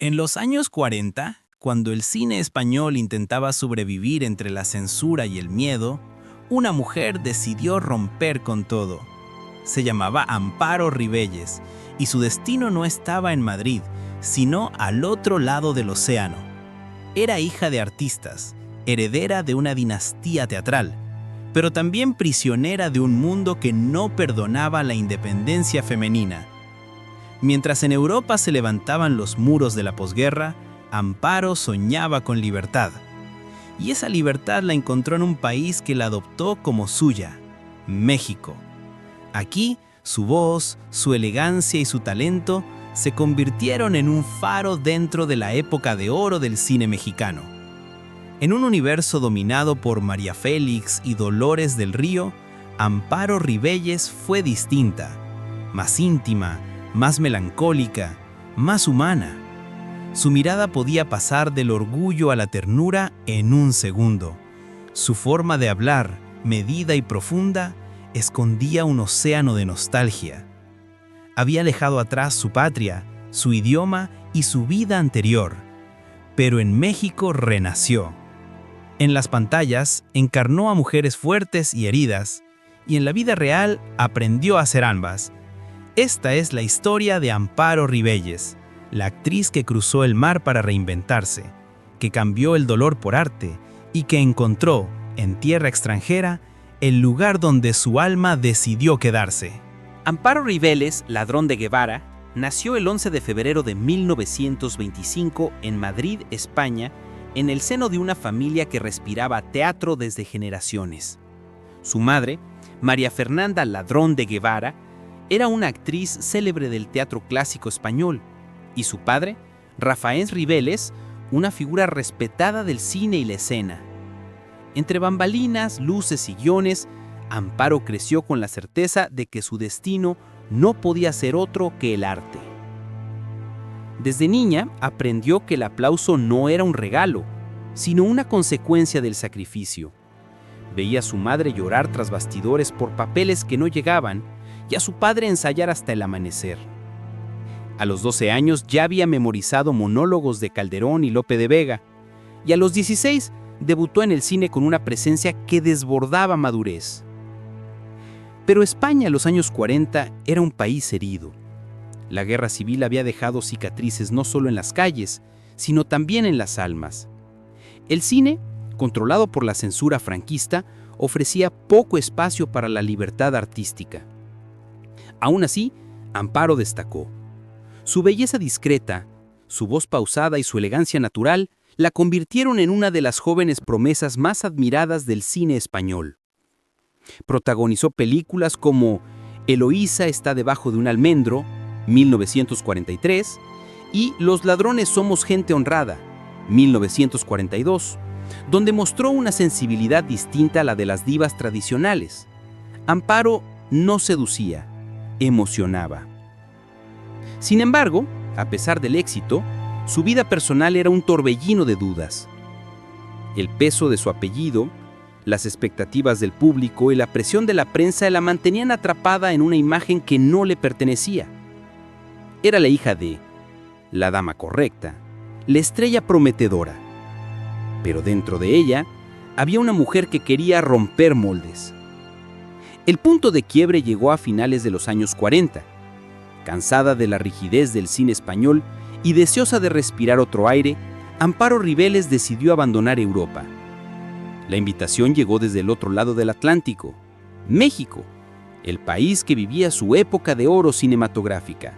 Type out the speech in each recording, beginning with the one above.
En los años 40, cuando el cine español intentaba sobrevivir entre la censura y el miedo, una mujer decidió romper con todo. Se llamaba Amparo Rivelles y su destino no estaba en Madrid, sino al otro lado del océano. Era hija de artistas, heredera de una dinastía teatral, pero también prisionera de un mundo que no perdonaba la independencia femenina. Mientras en Europa se levantaban los muros de la posguerra, Amparo soñaba con libertad. Y esa libertad la encontró en un país que la adoptó como suya, México. Aquí, su voz, su elegancia y su talento se convirtieron en un faro dentro de la época de oro del cine mexicano. En un universo dominado por María Félix y Dolores del Río, Amparo Rivelles fue distinta, más íntima, más melancólica, más humana. Su mirada podía pasar del orgullo a la ternura en un segundo. Su forma de hablar, medida y profunda, escondía un océano de nostalgia. Había dejado atrás su patria, su idioma y su vida anterior, pero en México renació. En las pantallas encarnó a mujeres fuertes y heridas, y en la vida real aprendió a ser ambas. Esta es la historia de Amparo Rivelles, la actriz que cruzó el mar para reinventarse, que cambió el dolor por arte y que encontró, en tierra extranjera, el lugar donde su alma decidió quedarse. Amparo Rivelles Ladrón de Guevara nació el 11 de febrero de 1925 en Madrid, España, en el seno de una familia que respiraba teatro desde generaciones. Su madre, María Fernanda Ladrón de Guevara, era una actriz célebre del teatro clásico español, y su padre, Rafael Rivelles, una figura respetada del cine y la escena. Entre bambalinas, luces y guiones, Amparo creció con la certeza de que su destino no podía ser otro que el arte. Desde niña aprendió que el aplauso no era un regalo, sino una consecuencia del sacrificio. Veía a su madre llorar tras bastidores por papeles que no llegaban y a su padre ensayar hasta el amanecer. A los 12 años ya había memorizado monólogos de Calderón y Lope de Vega, y a los 16 debutó en el cine con una presencia que desbordaba madurez. Pero España en los años 40 era un país herido. La guerra civil había dejado cicatrices no solo en las calles, sino también en las almas. El cine, controlado por la censura franquista, ofrecía poco espacio para la libertad artística. Aún así, Amparo destacó. Su belleza discreta, su voz pausada y su elegancia natural la convirtieron en una de las jóvenes promesas más admiradas del cine español. Protagonizó películas como Eloísa está debajo de un almendro, 1943, y Los ladrones somos gente honrada, 1942, donde mostró una sensibilidad distinta a la de las divas tradicionales. Amparo no seducía, emocionaba. Sin embargo, a pesar del éxito, su vida personal era un torbellino de dudas. El peso de su apellido, las expectativas del público y la presión de la prensa la mantenían atrapada en una imagen que no le pertenecía. Era la hija de la dama correcta, la estrella prometedora. Pero dentro de ella había una mujer que quería romper moldes. El punto de quiebre llegó a finales de los años 40. Cansada de la rigidez del cine español y deseosa de respirar otro aire, Amparo Rivelles decidió abandonar Europa. La invitación llegó desde el otro lado del Atlántico, México, el país que vivía su época de oro cinematográfica.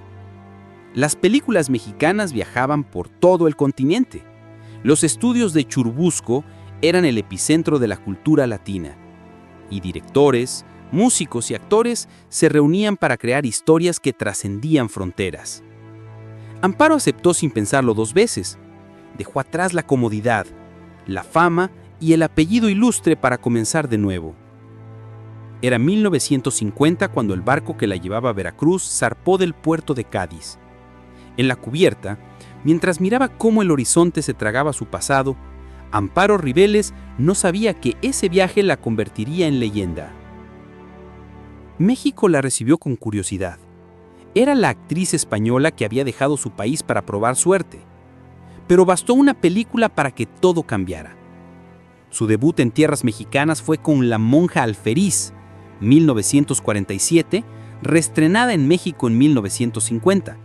Las películas mexicanas viajaban por todo el continente. Los estudios de Churubusco eran el epicentro de la cultura latina, y directores, músicos y actores se reunían para crear historias que trascendían fronteras. Amparo aceptó sin pensarlo dos veces. Dejó atrás la comodidad, la fama y el apellido ilustre para comenzar de nuevo. Era 1950 cuando el barco que la llevaba a Veracruz zarpó del puerto de Cádiz. En la cubierta, mientras miraba cómo el horizonte se tragaba su pasado, Amparo Rivelles no sabía que ese viaje la convertiría en leyenda. México la recibió con curiosidad. Era la actriz española que había dejado su país para probar suerte. pero bastó una película para que todo cambiara. Su debut en tierras mexicanas fue con La monja alferiz, 1947, reestrenada en México en 1950,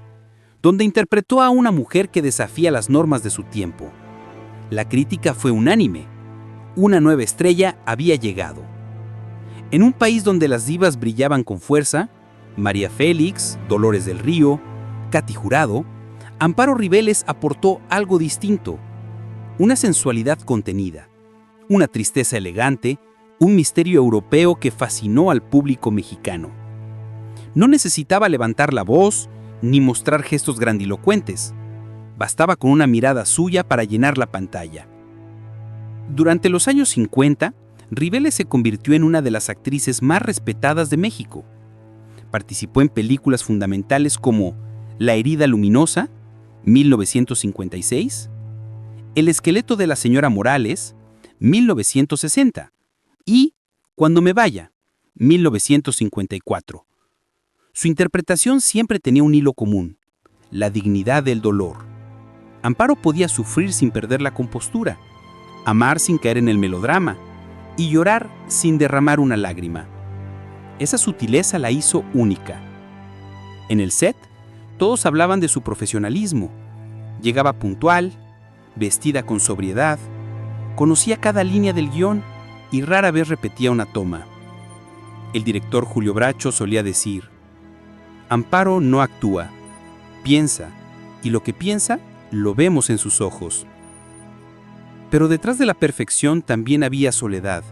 donde interpretó a una mujer que desafía las normas de su tiempo. La crítica fue unánime. Una nueva estrella había llegado. En un país donde las divas brillaban con fuerza, María Félix, Dolores del Río, Katy Jurado, Amparo Rivelles aportó algo distinto, una sensualidad contenida, una tristeza elegante, un misterio europeo que fascinó al público mexicano. No necesitaba levantar la voz ni mostrar gestos grandilocuentes. Bastaba con una mirada suya para llenar la pantalla. Durante los años 50, Rivelles se convirtió en una de las actrices más respetadas de México. Participó en películas fundamentales como La herida luminosa, 1956, El esqueleto de la señora Morales, 1960, y Cuando me vaya, 1954. Su interpretación siempre tenía un hilo común: la dignidad del dolor. Amparo podía sufrir sin perder la compostura, amar sin caer en el melodrama y llorar sin derramar una lágrima. Esa sutileza la hizo única. En el set, todos hablaban de su profesionalismo. Llegaba puntual, vestida con sobriedad, conocía cada línea del guión y rara vez repetía una toma. El director Julio Bracho solía decir: Amparo no actúa, piensa, y lo que piensa lo vemos en sus ojos. Pero detrás de la perfección también había soledad.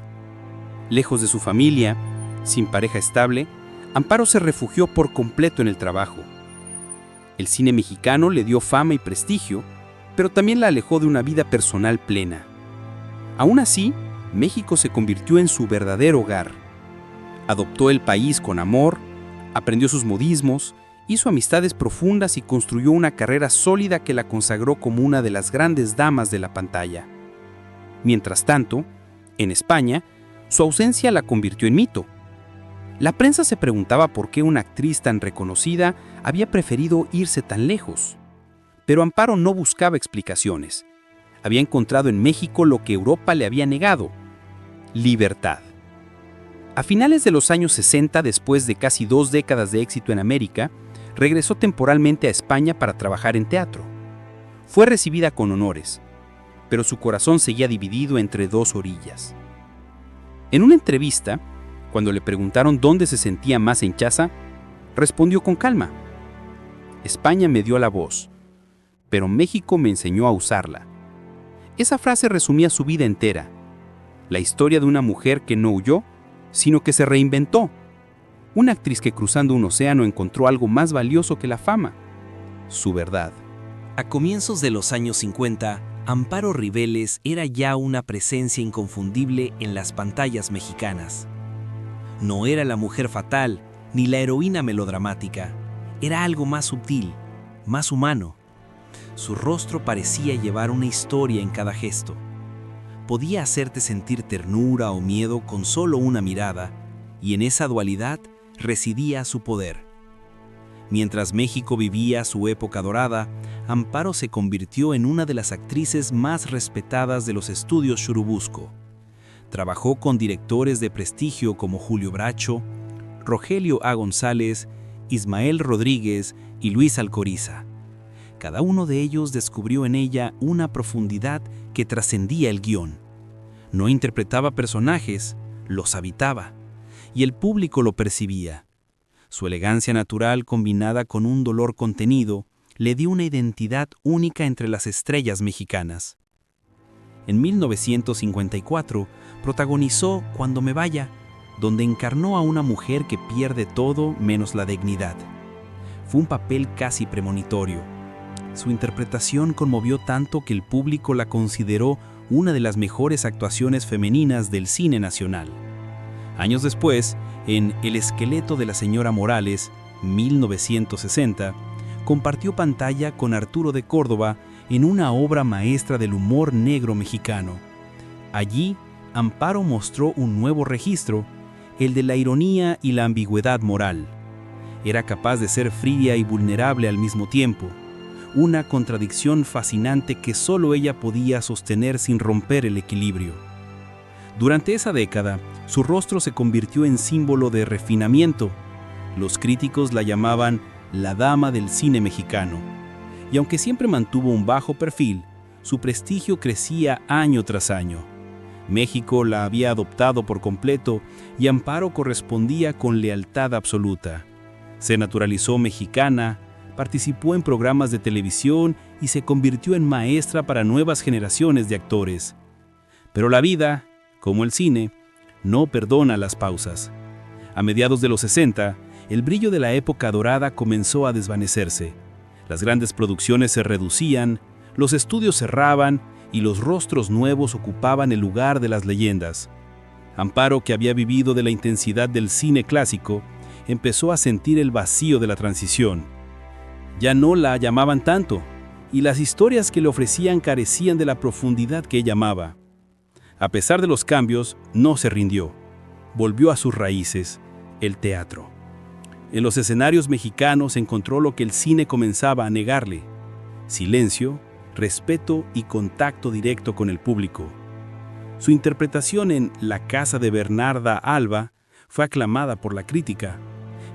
Lejos de su familia, sin pareja estable, Amparo se refugió por completo en el trabajo. El cine mexicano le dio fama y prestigio, pero también la alejó de una vida personal plena. Aún así, México se convirtió en su verdadero hogar. Adoptó el país con amor, aprendió sus modismos, hizo amistades profundas y construyó una carrera sólida que la consagró como una de las grandes damas de la pantalla. Mientras tanto, en España, su ausencia la convirtió en mito. La prensa se preguntaba por qué una actriz tan reconocida había preferido irse tan lejos. Pero Amparo no buscaba explicaciones. Había encontrado en México lo que Europa le había negado: libertad. A finales de los años 60, después de casi 2 décadas de éxito en América, regresó temporalmente a España para trabajar en teatro. Fue recibida con honores, pero su corazón seguía dividido entre 2 orillas. En una entrevista, cuando le preguntaron dónde se sentía más en casa, respondió con calma: España me dio la voz, pero México me enseñó a usarla. Esa frase resumía su vida entera, la historia de una mujer que no huyó, sino que se reinventó. Una actriz que cruzando un océano encontró algo más valioso que la fama: su verdad. A comienzos de los años 50, Amparo Rivelles era ya una presencia inconfundible en las pantallas mexicanas. No era la mujer fatal ni la heroína melodramática, era algo más sutil, más humano. Su rostro parecía llevar una historia en cada gesto. Podía hacerte sentir ternura o miedo con solo una mirada, y en esa dualidad residía su poder. Mientras México vivía su época dorada, Amparo se convirtió en una de las actrices más respetadas de los estudios Churubusco. Trabajó con directores de prestigio como Julio Bracho, Rogelio A. González, Ismael Rodríguez y Luis Alcoriza. Cada uno de ellos descubrió en ella una profundidad que trascendía el guión. No interpretaba personajes, los habitaba, y el público lo percibía. Su elegancia natural, combinada con un dolor contenido, le dio una identidad única entre las estrellas mexicanas. En 1954, protagonizó Cuando me vaya, donde encarnó a una mujer que pierde todo menos la dignidad. Fue un papel casi premonitorio. Su interpretación conmovió tanto que el público la consideró una de las mejores actuaciones femeninas del cine nacional. Años después, en El esqueleto de la señora Morales, 1960, compartió pantalla con Arturo de Córdoba en una obra maestra del humor negro mexicano. Allí, Amparo mostró un nuevo registro, el de la ironía y la ambigüedad moral. Era capaz de ser fría y vulnerable al mismo tiempo, una contradicción fascinante que solo ella podía sostener sin romper el equilibrio. Durante esa década, su rostro se convirtió en símbolo de refinamiento. Los críticos la llamaban la dama del cine mexicano. Y aunque siempre mantuvo un bajo perfil, su prestigio crecía año tras año. México la había adoptado por completo y Amparo correspondía con lealtad absoluta. Se naturalizó mexicana, participó en programas de televisión y se convirtió en maestra para nuevas generaciones de actores. Pero la vida, como el cine, no perdona las pausas. A mediados de los 60, el brillo de la época dorada comenzó a desvanecerse. Las grandes producciones se reducían, los estudios cerraban y los rostros nuevos ocupaban el lugar de las leyendas. Amparo, que había vivido de la intensidad del cine clásico, empezó a sentir el vacío de la transición. Ya no la llamaban tanto, y las historias que le ofrecían carecían de la profundidad que ella amaba. A pesar de los cambios, no se rindió. Volvió a sus raíces, el teatro. En los escenarios mexicanos encontró lo que el cine comenzaba a negarle: silencio, respeto y contacto directo con el público. Su interpretación en La casa de Bernarda Alba fue aclamada por la crítica.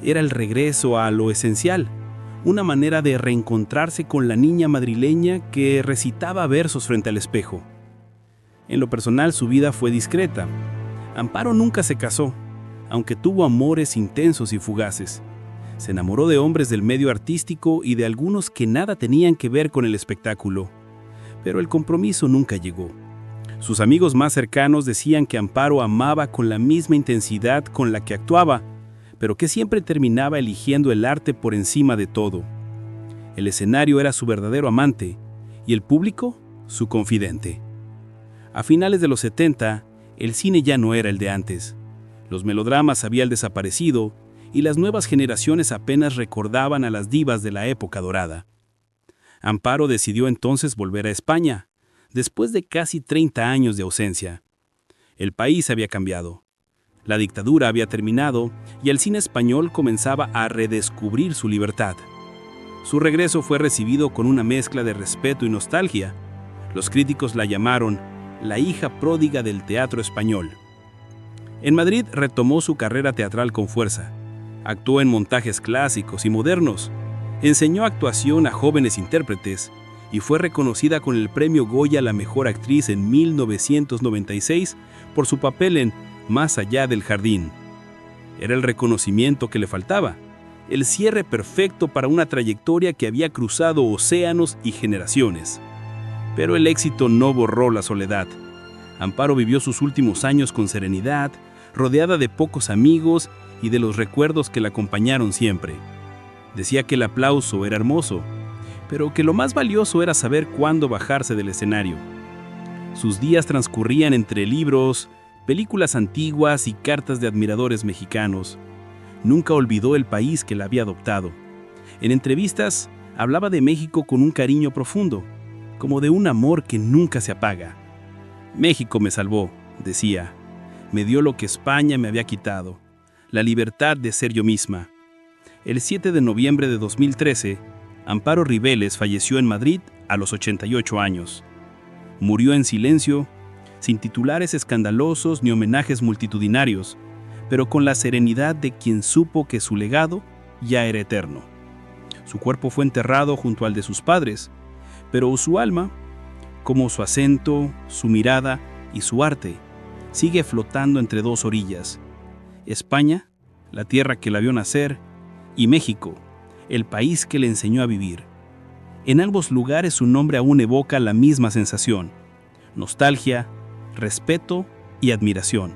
Era el regreso a lo esencial, una manera de reencontrarse con la niña madrileña que recitaba versos frente al espejo. En lo personal, su vida fue discreta. Amparo nunca se casó, aunque tuvo amores intensos y fugaces. Se enamoró de hombres del medio artístico y de algunos que nada tenían que ver con el espectáculo. Pero el compromiso nunca llegó. Sus amigos más cercanos decían que Amparo amaba con la misma intensidad con la que actuaba, pero que siempre terminaba eligiendo el arte por encima de todo. El escenario era su verdadero amante y el público su confidente. A finales de los 70, el cine ya no era el de antes. Los melodramas habían desaparecido y las nuevas generaciones apenas recordaban a las divas de la época dorada. Amparo decidió entonces volver a España, después de casi 30 años de ausencia. El país había cambiado. La dictadura había terminado y el cine español comenzaba a redescubrir su libertad. Su regreso fue recibido con una mezcla de respeto y nostalgia. Los críticos la llamaron la hija pródiga del teatro español. En Madrid retomó su carrera teatral con fuerza. Actuó en montajes clásicos y modernos. Enseñó actuación a jóvenes intérpretes y fue reconocida con el premio Goya a la mejor actriz en 1996 por su papel en Más allá del jardín. Era el reconocimiento que le faltaba, el cierre perfecto para una trayectoria que había cruzado océanos y generaciones. Pero el éxito no borró la soledad. Amparo vivió sus últimos años con serenidad, rodeada de pocos amigos y de los recuerdos que la acompañaron siempre. Decía que el aplauso era hermoso, pero que lo más valioso era saber cuándo bajarse del escenario. Sus días transcurrían entre libros, películas antiguas y cartas de admiradores mexicanos. Nunca olvidó el país que la había adoptado. En entrevistas, hablaba de México con un cariño profundo, como de un amor que nunca se apaga. México me salvó, decía. Me dio lo que España me había quitado, la libertad de ser yo misma. El 7 de noviembre de 2013, Amparo Ribeles falleció en Madrid a los 88 años. Murió en silencio, sin titulares escandalosos ni homenajes multitudinarios, pero con la serenidad de quien supo que su legado ya era eterno. Su cuerpo fue enterrado junto al de sus padres, pero su alma, como su acento, su mirada y su arte, sigue flotando entre dos orillas: España, la tierra que la vio nacer, y México, el país que le enseñó a vivir. En ambos lugares su nombre aún evoca la misma sensación: nostalgia, respeto y admiración.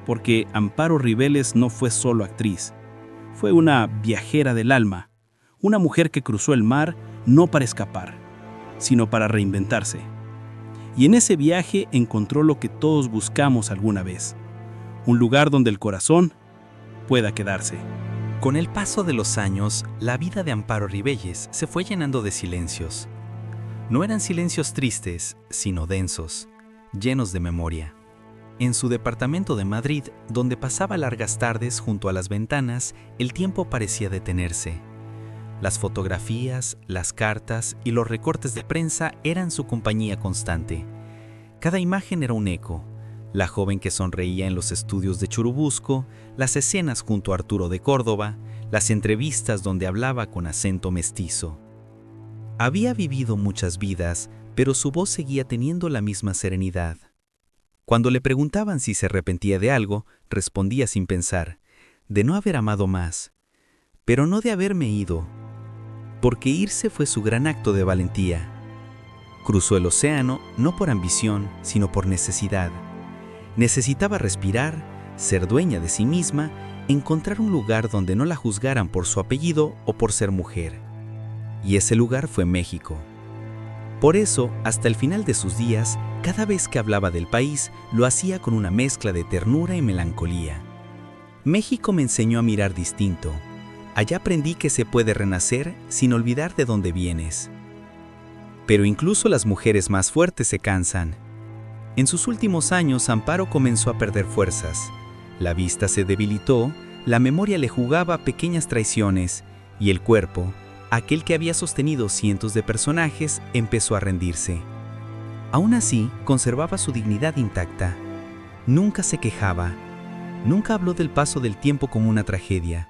Porque Amparo Ribeles no fue solo actriz, fue una viajera del alma, una mujer que cruzó el mar no para escapar, sino para reinventarse. Y en ese viaje encontró lo que todos buscamos alguna vez: un lugar donde el corazón pueda quedarse. Con el paso de los años, la vida de Amparo Ribeles se fue llenando de silencios. No eran silencios tristes, sino densos, llenos de memoria. En su departamento de Madrid, donde pasaba largas tardes junto a las ventanas, el tiempo parecía detenerse. Las fotografías, las cartas y los recortes de prensa eran su compañía constante. Cada imagen era un eco. La joven que sonreía en los estudios de Churubusco, las escenas junto a Arturo de Córdoba, las entrevistas donde hablaba con acento mestizo. Había vivido muchas vidas, pero su voz seguía teniendo la misma serenidad. Cuando le preguntaban si se arrepentía de algo, respondía sin pensar, de no haber amado más, pero no de haberme ido, porque irse fue su gran acto de valentía. Cruzó el océano no por ambición, sino por necesidad. Necesitaba respirar, ser dueña de sí misma, encontrar un lugar donde no la juzgaran por su apellido o por ser mujer. Y ese lugar fue México. Por eso, hasta el final de sus días, cada vez que hablaba del país, lo hacía con una mezcla de ternura y melancolía. México me enseñó a mirar distinto. Allá aprendí que se puede renacer sin olvidar de dónde vienes. Pero incluso las mujeres más fuertes se cansan. En sus últimos años, Amparo comenzó a perder fuerzas. La vista se debilitó, la memoria le jugaba pequeñas traiciones y el cuerpo, aquel que había sostenido cientos de personajes, empezó a rendirse. Aún así, conservaba su dignidad intacta. Nunca se quejaba. Nunca habló del paso del tiempo como una tragedia.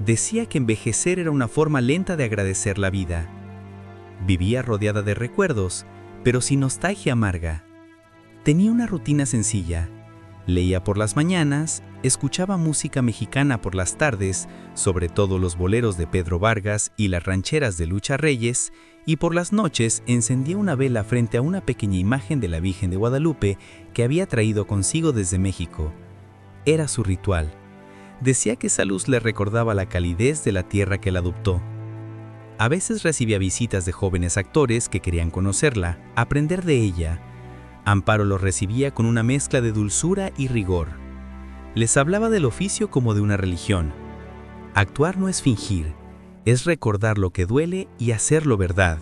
Decía que envejecer era una forma lenta de agradecer la vida. Vivía rodeada de recuerdos, pero sin nostalgia amarga. Tenía una rutina sencilla. Leía por las mañanas, escuchaba música mexicana por las tardes, sobre todo los boleros de Pedro Vargas y las rancheras de Lucha Reyes, y por las noches encendía una vela frente a una pequeña imagen de la Virgen de Guadalupe que había traído consigo desde México. Era su ritual. Decía que esa luz le recordaba la calidez de la tierra que la adoptó. A veces recibía visitas de jóvenes actores que querían conocerla, aprender de ella. Amparo los recibía con una mezcla de dulzura y rigor. Les hablaba del oficio como de una religión. Actuar no es fingir, es recordar lo que duele y hacerlo verdad.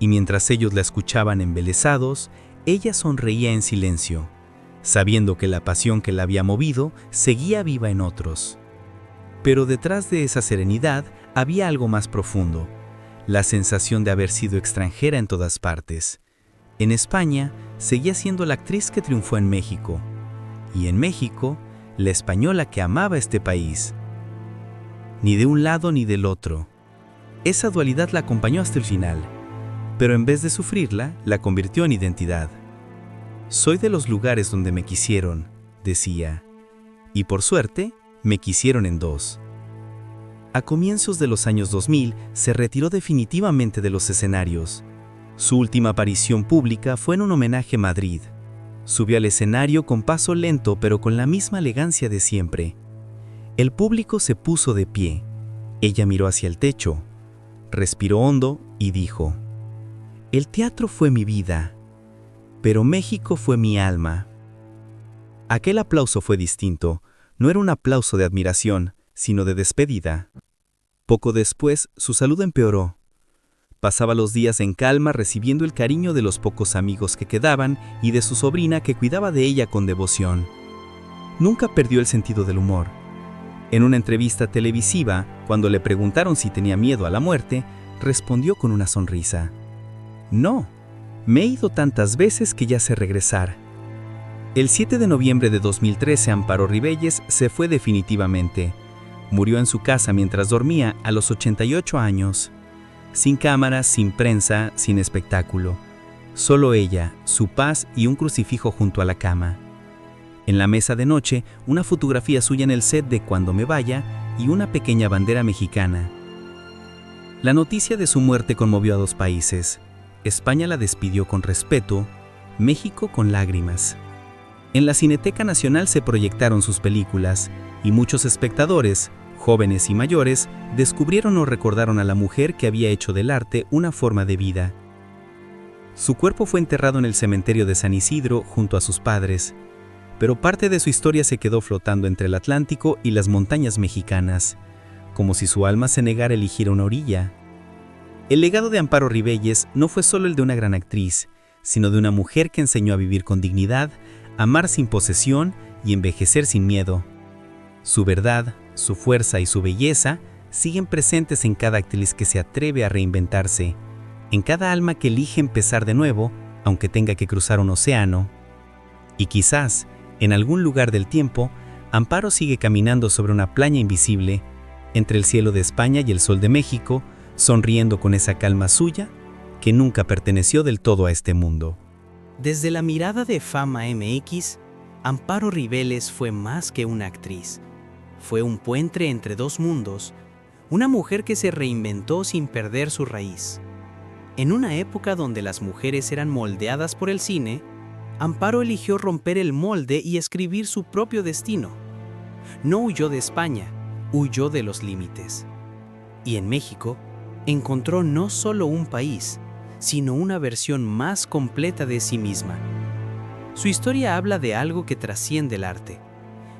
Y mientras ellos la escuchaban embelesados, ella sonreía en silencio, sabiendo que la pasión que la había movido seguía viva en otros. Pero detrás de esa serenidad había algo más profundo, la sensación de haber sido extranjera en todas partes. En España, seguía siendo la actriz que triunfó en México, y en México, la española que amaba este país. Ni de un lado ni del otro. Esa dualidad la acompañó hasta el final, pero en vez de sufrirla, la convirtió en identidad. Soy de los lugares donde me quisieron, decía, y por suerte, me quisieron en dos. A comienzos de los años 2000, se retiró definitivamente de los escenarios. Su última aparición pública fue en un homenaje en Madrid. Subió al escenario con paso lento pero con la misma elegancia de siempre. El público se puso de pie. Ella miró hacia el techo, respiró hondo y dijo: «El teatro fue mi vida, pero México fue mi alma». Aquel aplauso fue distinto. No era un aplauso de admiración, sino de despedida. Poco después, su salud empeoró. Pasaba los días en calma recibiendo el cariño de los pocos amigos que quedaban y de su sobrina que cuidaba de ella con devoción. Nunca perdió el sentido del humor. En una entrevista televisiva, cuando le preguntaron si tenía miedo a la muerte, respondió con una sonrisa: «No, me he ido tantas veces que ya sé regresar». El 7 de noviembre de 2013, Amparo Rivelles se fue definitivamente. Murió en su casa mientras dormía a los 88 años. Sin cámaras, sin prensa, sin espectáculo. Solo ella, su paz y un crucifijo junto a la cama. En la mesa de noche, una fotografía suya en el set de Cuando me vaya y una pequeña bandera mexicana. La noticia de su muerte conmovió a dos países. España la despidió con respeto, México con lágrimas. En la Cineteca Nacional se proyectaron sus películas y muchos espectadores, jóvenes y mayores, descubrieron o recordaron a la mujer que había hecho del arte una forma de vida. Su cuerpo fue enterrado en el cementerio de San Isidro junto a sus padres, pero parte de su historia se quedó flotando entre el Atlántico y las montañas mexicanas, como si su alma se negara a elegir una orilla. El legado de Amparo Rivelles no fue solo el de una gran actriz, sino de una mujer que enseñó a vivir con dignidad, amar sin posesión y envejecer sin miedo. Su verdad, su fuerza y su belleza siguen presentes en cada actriz que se atreve a reinventarse, en cada alma que elige empezar de nuevo, aunque tenga que cruzar un océano. Y quizás, en algún lugar del tiempo, Amparo sigue caminando sobre una playa invisible, entre el cielo de España y el sol de México, sonriendo con esa calma suya que nunca perteneció del todo a este mundo. Desde la mirada de Fama MX, Amparo Ribeles fue más que una actriz. Fue un puente entre dos mundos, una mujer que se reinventó sin perder su raíz. En una época donde las mujeres eran moldeadas por el cine, Amparo eligió romper el molde y escribir su propio destino. No huyó de España, huyó de los límites. Y en México, encontró no solo un país, sino una versión más completa de sí misma. Su historia habla de algo que trasciende el arte,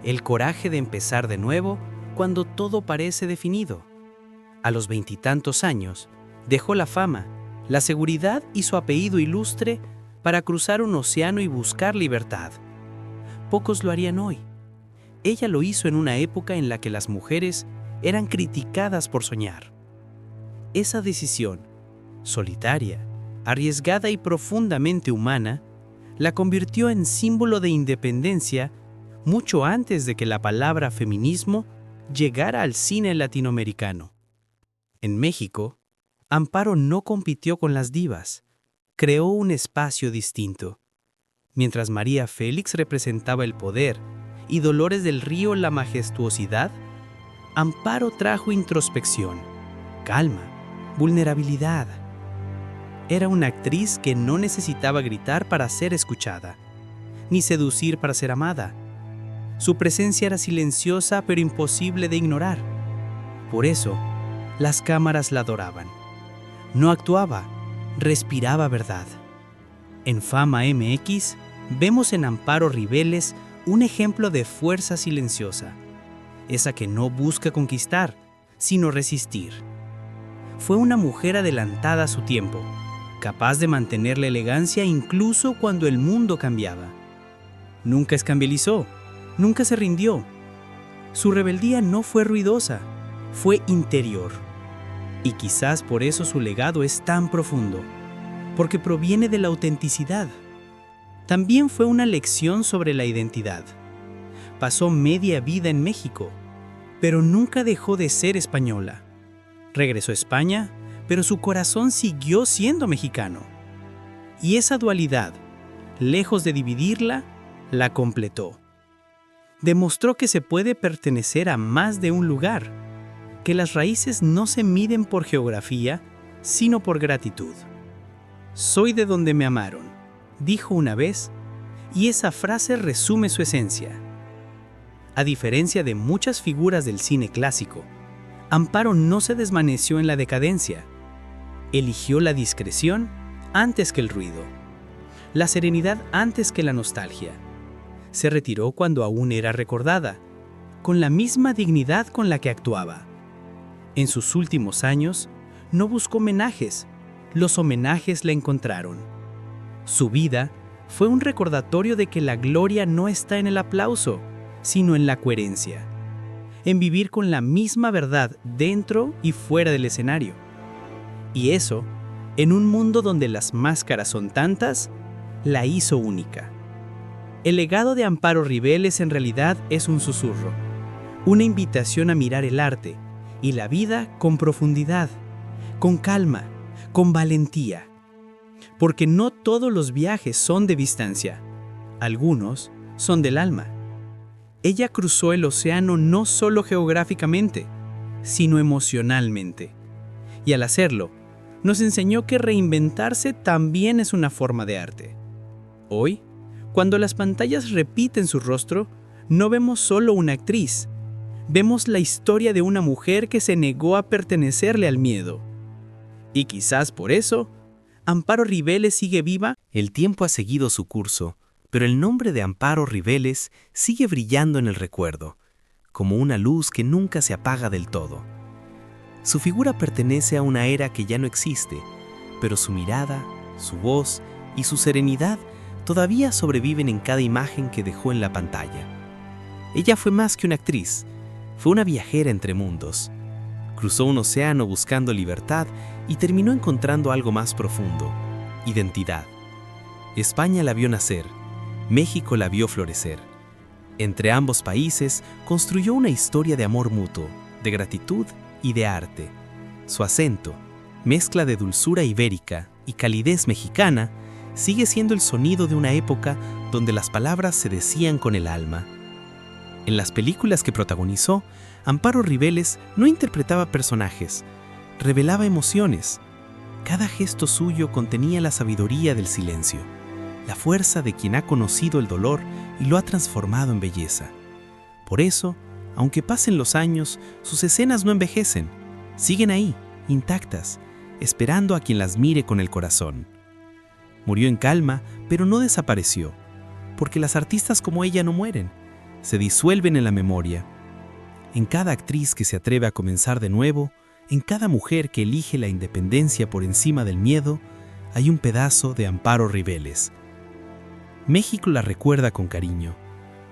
el coraje de empezar de nuevo cuando todo parece definido. A los 20 y tantos años, dejó la fama, la seguridad y su apellido ilustre para cruzar un océano y buscar libertad. Pocos lo harían hoy. Ella lo hizo en una época en la que las mujeres eran criticadas por soñar. Esa decisión, solitaria, arriesgada y profundamente humana, la convirtió en símbolo de independencia mucho antes de que la palabra feminismo llegara al cine latinoamericano. En México, Amparo no compitió con las divas, creó un espacio distinto. Mientras María Félix representaba el poder y Dolores del Río la majestuosidad, Amparo trajo introspección, calma, vulnerabilidad. Era una actriz que no necesitaba gritar para ser escuchada, ni seducir para ser amada. Su presencia era silenciosa pero imposible de ignorar. Por eso, las cámaras la adoraban. No actuaba, respiraba verdad. En Fama MX, vemos en Amparo Ribeles un ejemplo de fuerza silenciosa, esa que no busca conquistar, sino resistir. Fue una mujer adelantada a su tiempo, capaz de mantener la elegancia incluso cuando el mundo cambiaba. Nunca escandalizó, nunca se rindió. Su rebeldía no fue ruidosa, fue interior. Y quizás por eso su legado es tan profundo, porque proviene de la autenticidad. También fue una lección sobre la identidad. Pasó media vida en México, pero nunca dejó de ser española. Regresó a España, pero su corazón siguió siendo mexicano. Y esa dualidad, lejos de dividirla, la completó. Demostró que se puede pertenecer a más de un lugar, que las raíces no se miden por geografía, sino por gratitud. Soy de donde me amaron, dijo una vez, y esa frase resume su esencia. A diferencia de muchas figuras del cine clásico, Amparo no se desvaneció en la decadencia. Eligió la discreción antes que el ruido, la serenidad antes que la nostalgia. Se retiró cuando aún era recordada, con la misma dignidad con la que actuaba. En sus últimos años, no buscó homenajes, los homenajes la encontraron. Su vida fue un recordatorio de que la gloria no está en el aplauso, sino en la coherencia, en vivir con la misma verdad dentro y fuera del escenario. Y eso, en un mundo donde las máscaras son tantas, la hizo única. El legado de Amparo Ribeles en realidad es un susurro, una invitación a mirar el arte y la vida con profundidad, con calma, con valentía. Porque no todos los viajes son de distancia, algunos son del alma. Ella cruzó el océano no solo geográficamente, sino emocionalmente. Y al hacerlo, nos enseñó que reinventarse también es una forma de arte. Hoy, cuando las pantallas repiten su rostro, no vemos solo una actriz, vemos la historia de una mujer que se negó a pertenecerle al miedo. Y quizás por eso, Amparo Ribeles sigue viva. El tiempo ha seguido su curso, pero el nombre de Amparo Ribeles sigue brillando en el recuerdo, como una luz que nunca se apaga del todo. Su figura pertenece a una era que ya no existe, pero su mirada, su voz y su serenidad todavía sobreviven en cada imagen que dejó en la pantalla. Ella fue más que una actriz, fue una viajera entre mundos. Cruzó un océano buscando libertad y terminó encontrando algo más profundo: identidad. España la vio nacer, México la vio florecer. Entre ambos países construyó una historia de amor mutuo, de gratitud y de arte. Su acento, mezcla de dulzura ibérica y calidez mexicana, sigue siendo el sonido de una época donde las palabras se decían con el alma. En las películas que protagonizó, Amparo Rivelles no interpretaba personajes, revelaba emociones. Cada gesto suyo contenía la sabiduría del silencio, la fuerza de quien ha conocido el dolor y lo ha transformado en belleza. Por eso, aunque pasen los años, sus escenas no envejecen, siguen ahí, intactas, esperando a quien las mire con el corazón. Murió en calma, pero no desapareció, porque las artistas como ella no mueren, se disuelven en la memoria. En cada actriz que se atreve a comenzar de nuevo, en cada mujer que elige la independencia por encima del miedo, hay un pedazo de Amparo Rivelles. México la recuerda con cariño.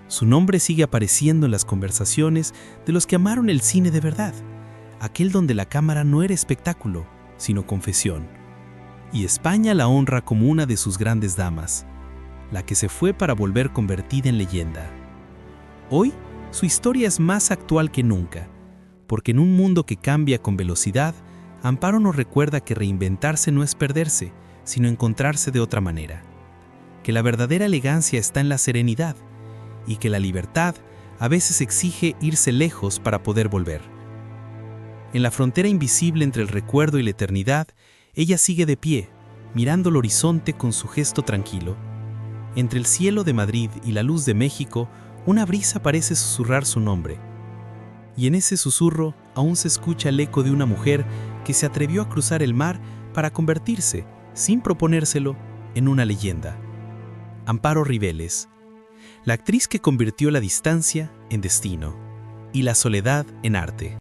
Su nombre sigue apareciendo en las conversaciones de los que amaron el cine de verdad, aquel donde la cámara no era espectáculo, sino confesión. Y España la honra como una de sus grandes damas, la que se fue para volver convertida en leyenda. Hoy, su historia es más actual que nunca, porque en un mundo que cambia con velocidad, Amparo nos recuerda que reinventarse no es perderse, sino encontrarse de otra manera. Que la verdadera elegancia está en la serenidad, y que la libertad a veces exige irse lejos para poder volver. En la frontera invisible entre el recuerdo y la eternidad, ella sigue de pie, mirando el horizonte con su gesto tranquilo. Entre el cielo de Madrid y la luz de México, una brisa parece susurrar su nombre. Y en ese susurro aún se escucha el eco de una mujer que se atrevió a cruzar el mar para convertirse, sin proponérselo, en una leyenda. Amparo Rivelles, la actriz que convirtió la distancia en destino y la soledad en arte.